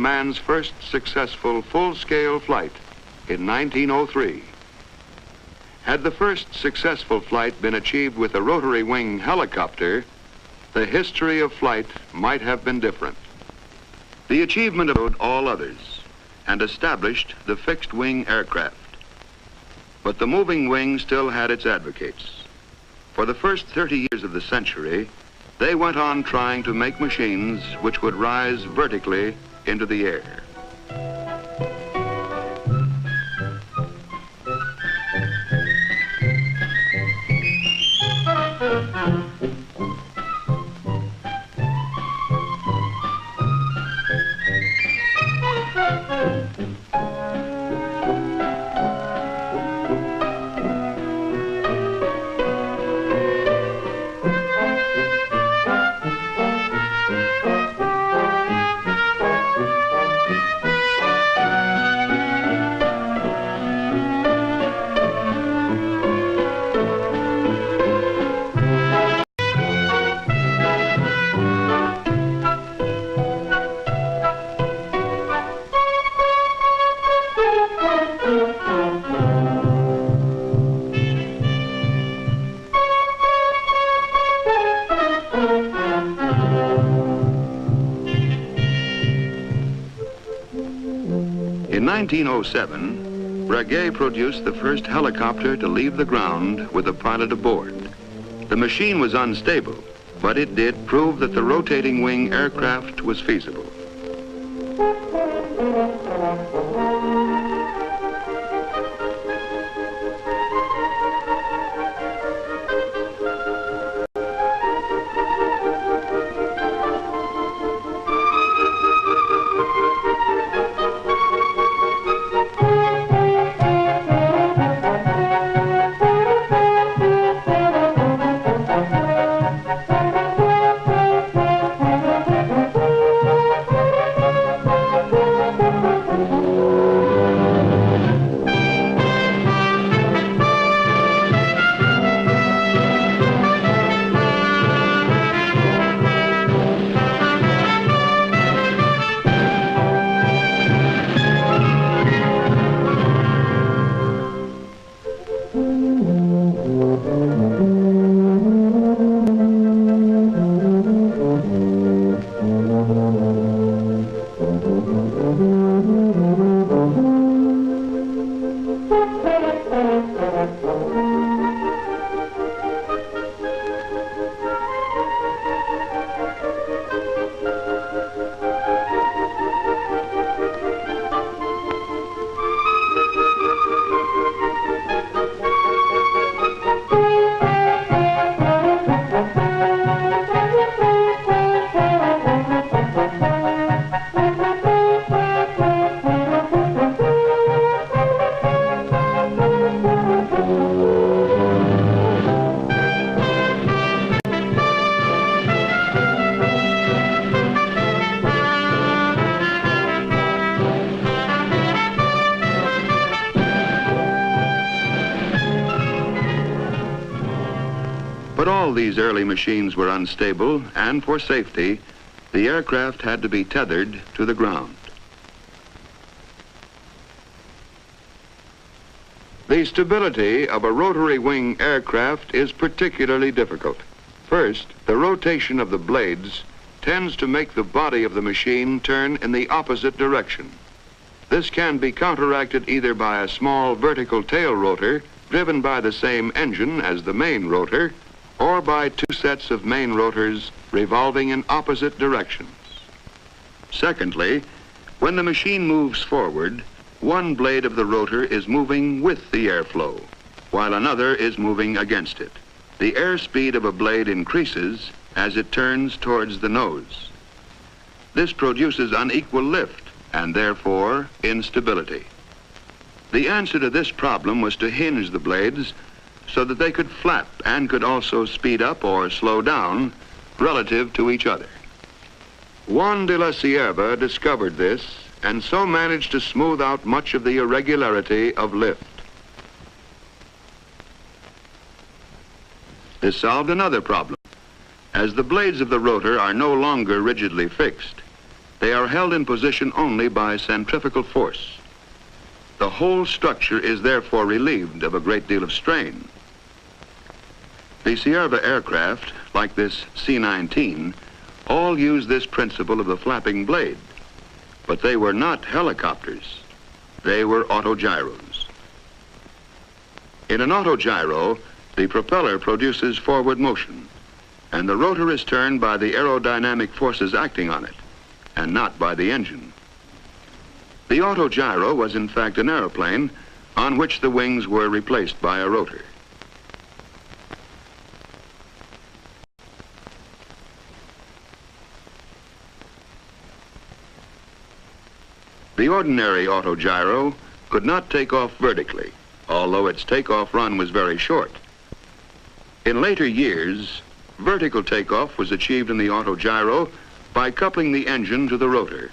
man's first successful full-scale flight in 1903. Had the first successful flight been achieved with a rotary wing helicopter, the history of flight might have been different. The achievement of all others and established the fixed-wing aircraft. But the moving wing still had its advocates. For the first 30 years of the century, they went on trying to make machines which would rise vertically into the air. In 1907, Breguet produced the first helicopter to leave the ground with a pilot aboard. The machine was unstable, but it did prove that the rotating wing aircraft was feasible. But all these early machines were unstable, and for safety, the aircraft had to be tethered to the ground. The stability of a rotary wing aircraft is particularly difficult. First, the rotation of the blades tends to make the body of the machine turn in the opposite direction. This can be counteracted either by a small vertical tail rotor driven by the same engine as the main rotor, or by two sets of main rotors revolving in opposite directions. Secondly, when the machine moves forward, one blade of the rotor is moving with the airflow, while another is moving against it. The airspeed of a blade increases as it turns towards the nose. This produces unequal lift and therefore instability. The answer to this problem was to hinge the blades so that they could flap and could also speed up or slow down relative to each other. Juan de la Cierva discovered this and so managed to smooth out much of the irregularity of lift. This solved another problem. As the blades of the rotor are no longer rigidly fixed, They are held in position only by centrifugal force. The whole structure is therefore relieved of a great deal of strain. The Sejarah aircraft, like this C-19, all use this principle of the flapping blade, but they were not helicopters. They were autogyros. In an autogyro, the propeller produces forward motion, and the rotor is turned by the aerodynamic forces acting on it, and not by the engine. The autogyro was in fact an airplane on which the wings were replaced by a rotor. The ordinary autogyro could not take off vertically, although its takeoff run was very short. In later years, vertical takeoff was achieved in the autogyro by coupling the engine to the rotor.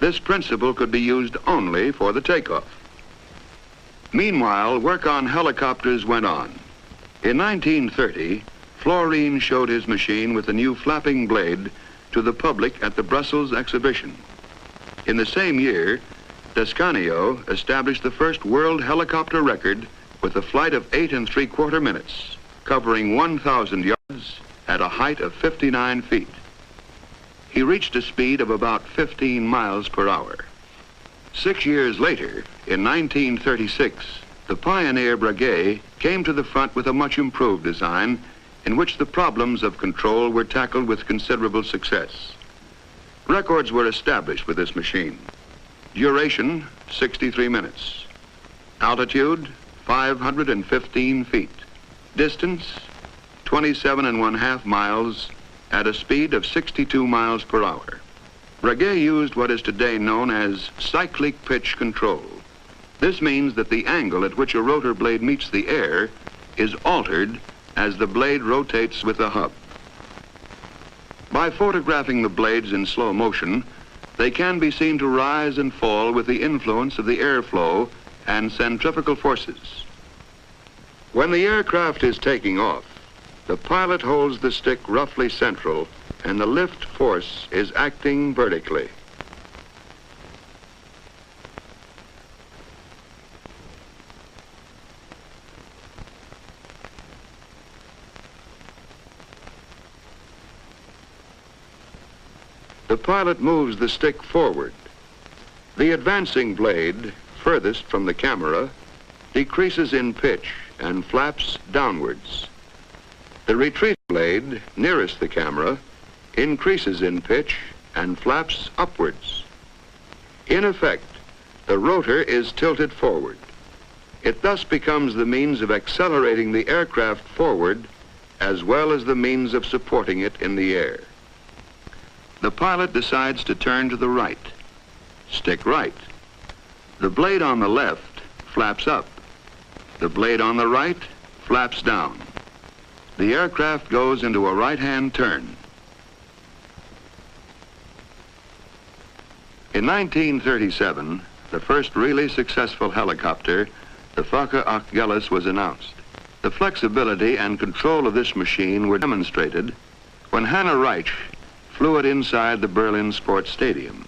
This principle could be used only for the takeoff. Meanwhile, work on helicopters went on. In 1930, Florine showed his machine with the new flapping blade to the public at the Brussels exhibition. In the same year, Descanio established the first world helicopter record with a flight of 8 3/4 minutes, covering 1,000 yards at a height of 59 feet. He reached a speed of about 15 miles per hour. 6 years later, in 1936, the pioneer Breguet came to the front with a much improved design in which the problems of control were tackled with considerable success. Records were established with this machine. Duration, 63 minutes. Altitude, 515 feet. Distance, 27½ miles at a speed of 62 miles per hour. Breguet used what is today known as cyclic pitch control. This means that the angle at which a rotor blade meets the air is altered as the blade rotates with the hub. By photographing the blades in slow motion, they can be seen to rise and fall with the influence of the airflow and centrifugal forces. When the aircraft is taking off, the pilot holds the stick roughly central and the lift force is acting vertically. The pilot moves the stick forward. The advancing blade, furthest from the camera, decreases in pitch and flaps downwards. The retreat blade, nearest the camera, increases in pitch and flaps upwards. In effect, the rotor is tilted forward. It thus becomes the means of accelerating the aircraft forward as well as the means of supporting it in the air. The pilot decides to turn to the right. Stick right. The blade on the left flaps up. The blade on the right flaps down. The aircraft goes into a right-hand turn. In 1937, the first really successful helicopter, the Fokker 8 Gullis, was announced. The flexibility and control of this machine were demonstrated when Hanna Reich flew it inside the Berlin Sports Stadium.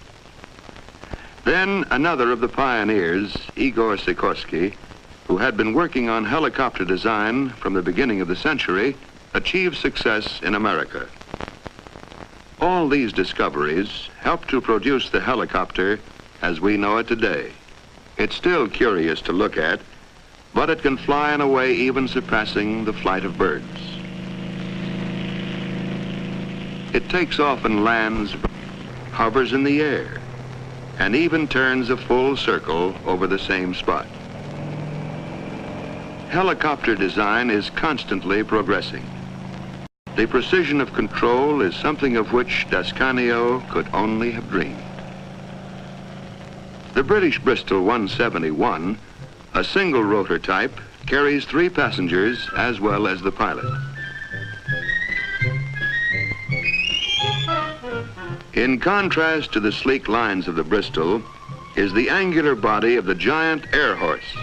Then another of the pioneers, Igor Sikorsky, who had been working on helicopter design from the beginning of the century, achieved success in America. All these discoveries helped to produce the helicopter as we know it today. It's still curious to look at, but it can fly in a way even surpassing the flight of birds. It takes off and lands, hovers in the air, and even turns a full circle over the same spot. Helicopter design is constantly progressing. The precision of control is something of which Descanio could only have dreamed. The British Bristol 171, a single rotor type, carries 3 passengers as well as the pilot. In contrast to the sleek lines of the Bristol is the angular body of the giant air horse,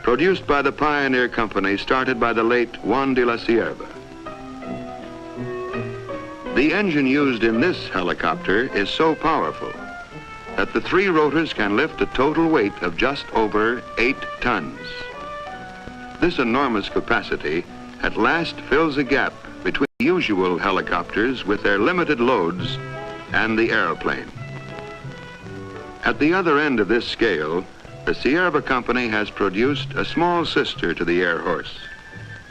produced by the pioneer company started by the late Juan de la Cierva. The engine used in this helicopter is so powerful that the 3 rotors can lift a total weight of just over 8 tons. This enormous capacity at last fills a gap between usual helicopters with their limited loads and the airplane. At the other end of this scale, the Sejarah company has produced a small sister to the Air Horse,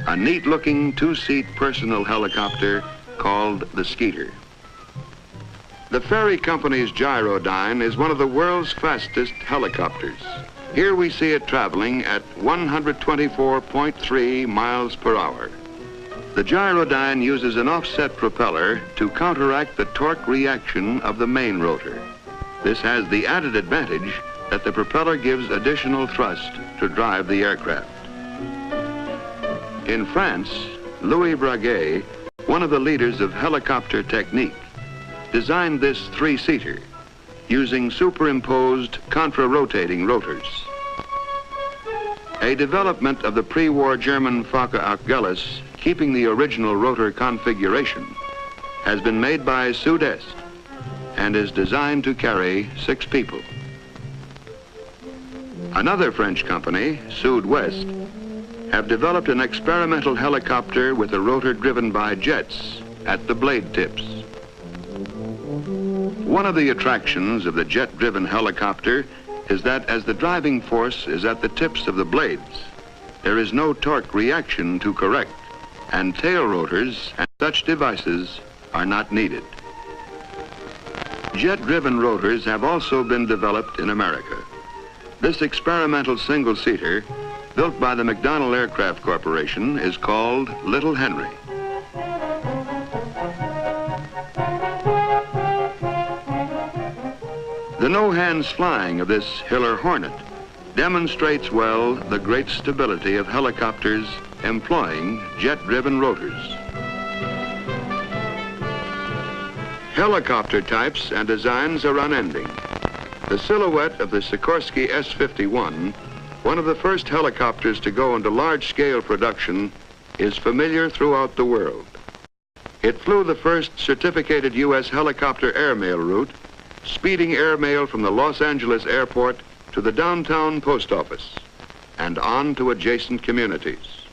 a neat-looking 2-seat personal helicopter called the Skeeter. The ferry company's Gyrodyne is one of the world's fastest helicopters. Here we see it traveling at 124.3 miles per hour. The Gyrodyne uses an offset propeller to counteract the torque reaction of the main rotor. This has the added advantage that the propeller gives additional thrust to drive the aircraft. In France, Louis Braguet, one of the leaders of helicopter technique, designed this 3-seater using superimposed contra-rotating rotors. A development of the pre-war German Fokker Achilles keeping the original rotor configuration has been made by Sud-Est and is designed to carry 6 people. Another French company, Sud-West, have developed an experimental helicopter with a rotor driven by jets at the blade tips. One of the attractions of the jet-driven helicopter is that as the driving force is at the tips of the blades, there is no torque reaction to correct, and tail rotors and such devices are not needed. Jet-driven rotors have also been developed in America. This experimental single-seater, built by the McDonnell Aircraft Corporation, is called Little Henry. The no-hands flying of this Hiller Hornet demonstrates well the great stability of helicopters employing jet-driven rotors. Helicopter types and designs are unending. The silhouette of the Sikorsky S-51, one of the first helicopters to go into large-scale production, is familiar throughout the world. It flew the first certificated U.S. helicopter airmail route, speeding airmail from the Los Angeles airport to the downtown post office and on to adjacent communities.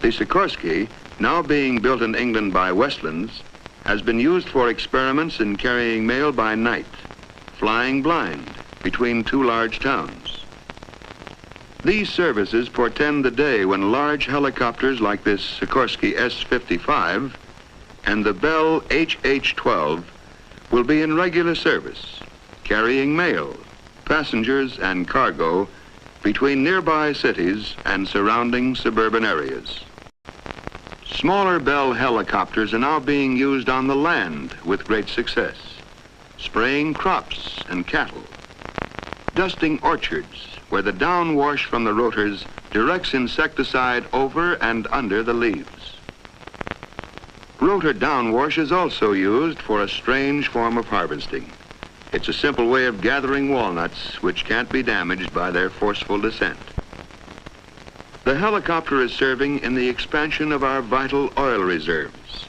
The Sikorsky, now being built in England by Westlands, has been used for experiments in carrying mail by night, flying blind between 2 large towns. These services portend the day when large helicopters like this Sikorsky S-55 and the Bell HH-12 will be in regular service, carrying mail, passengers, and cargo between nearby cities and surrounding suburban areas. Smaller Bell helicopters are now being used on the land with great success, spraying crops and cattle, dusting orchards where the downwash from the rotors directs insecticide over and under the leaves. Rotor downwash is also used for a strange form of harvesting. It's a simple way of gathering walnuts which can't be damaged by their forceful descent. The helicopter is serving in the expansion of our vital oil reserves,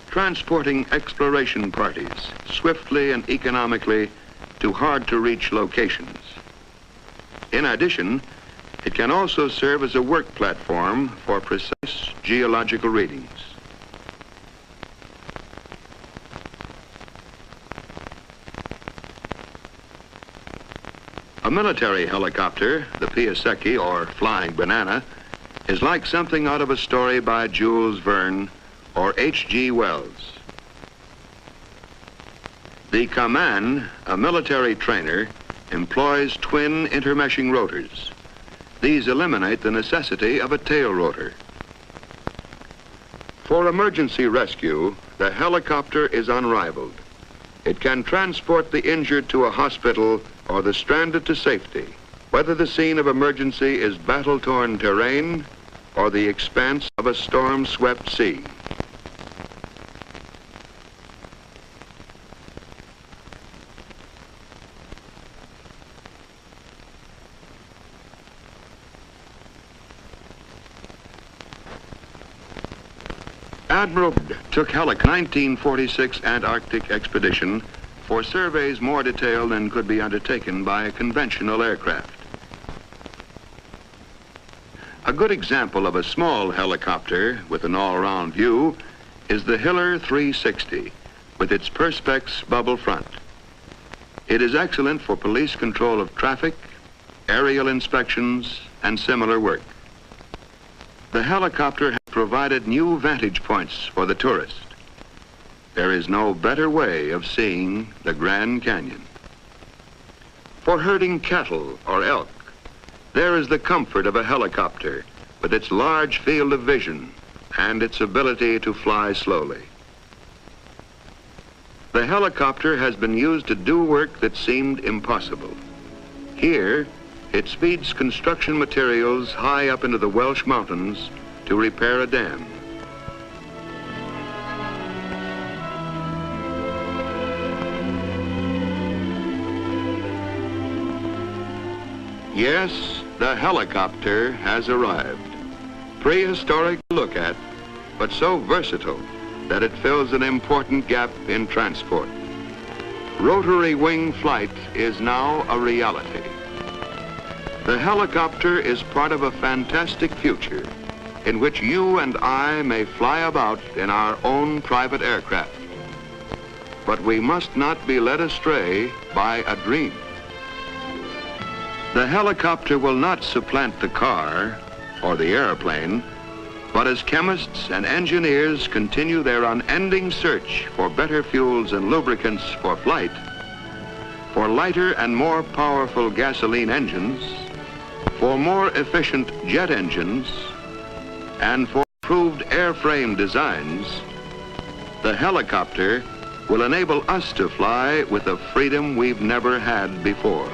transporting exploration parties swiftly and economically to hard-to-reach locations. In addition, it can also serve as a work platform for precise geological readings. A military helicopter, the Piasecki, or Flying Banana, is like something out of a story by Jules Verne or H.G. Wells. The Kaman, a military trainer, employs twin intermeshing rotors. These eliminate the necessity of a tail rotor. For emergency rescue, the helicopter is unrivaled. It can transport the injured to a hospital or the stranded to safety, whether the scene of emergency is battle-torn terrain or the expanse of a storm-swept sea. Admiral took 1946 Antarctic expedition for surveys more detailed than could be undertaken by a conventional aircraft. A good example of a small helicopter with an all-round view is the Hiller 360 with its Perspex bubble front. It is excellent for police control of traffic, aerial inspections, and similar work. The helicopter has provided new vantage points for the tourist. There is no better way of seeing the Grand Canyon. For herding cattle or elk, there is the comfort of a helicopter with its large field of vision and its ability to fly slowly. The helicopter has been used to do work that seemed impossible. Here, it speeds construction materials high up into the Welsh mountains to repair a dam. Yes, the helicopter has arrived. Prehistoric to look at, but so versatile that it fills an important gap in transport. Rotary wing flight is now a reality. The helicopter is part of a fantastic future in which you and I may fly about in our own private aircraft. But we must not be led astray by a dream. The helicopter will not supplant the car or the airplane, but as chemists and engineers continue their unending search for better fuels and lubricants for flight, for lighter and more powerful gasoline engines, for more efficient jet engines, and for improved airframe designs, the helicopter will enable us to fly with a freedom we've never had before.